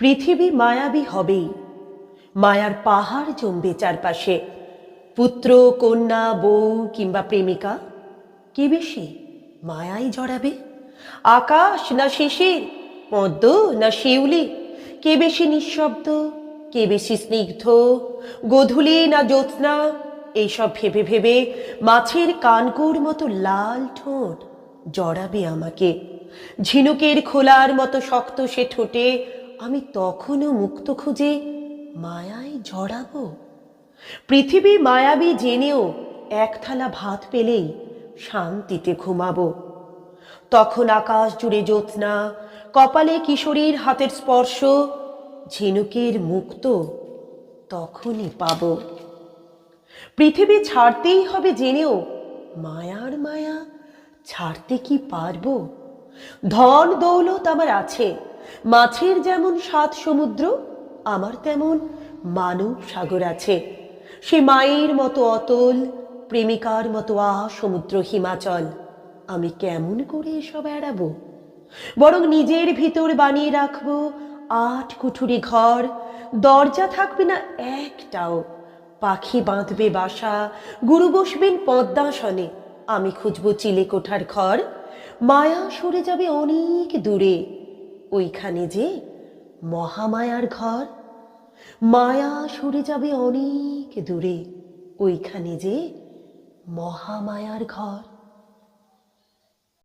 পৃথিবী মায়াবী হবেই, মায়ার পাহাড় জমবে চারপাশে। পুত্র, কন্যা, বউ কিংবা প্রেমিকা, কে বেশি মায়ায় জড়াবে? আকাশ না শিশির, পদ্ম না শিউলি, কে বেশি নিঃশব্দ, কে বেশি স্নিগ্ধ, গোধূলি না জ্যোৎস্না? এইসব ভেবে ভেবে মাছের কানকুর মতো লাল ঠোঁট জড়াবে আমাকে। ঝিনুকের খোলার মতো শক্ত সে ঠোঁটে আমি তখনও মুক্ত খুঁজে মায়ায় জড়াবো। পৃথিবী মায়াবী জেনেও এক থালা ভাত পেলেই শান্তিতে ঘুমাবো। তখন আকাশ জুড়ে জ্যোৎস্না, কপালে কিশোরীর হাতের স্পর্শ, ঝিনুকের মুক্ত তখনই পাবো। পৃথিবী ছাড়তেই হবে জেনেও মায়ার মায়া ছাড়তে কি পারবো? ধন দৌলত আমার আছে, মাছের যেমন ৭ সমুদ্র, আমার তেমন মানব সাগর আছে। সে মায়ের মতো অতল, প্রেমিকার মতো সমুদ্র হিমাচল। আমি কেমন করে এসব এড়াবো? বরং নিজের ভিতর বানিয়ে রাখবো ৮ কুঠুরি ঘর, দরজা থাকবে না একটাও। পাখি বাঁধবে বাসা, গুরু বসবেন পদ্মাসনে, আমি খুঁজবো চিলে কোঠার ঘর। মায়া সরে যাবে অনেক দূরে, ওইখানে যে মহামায়ার ঘর। মায়া সরে যাবে অনেক দূরে, ওইখানে যে মহামায়ার ঘর।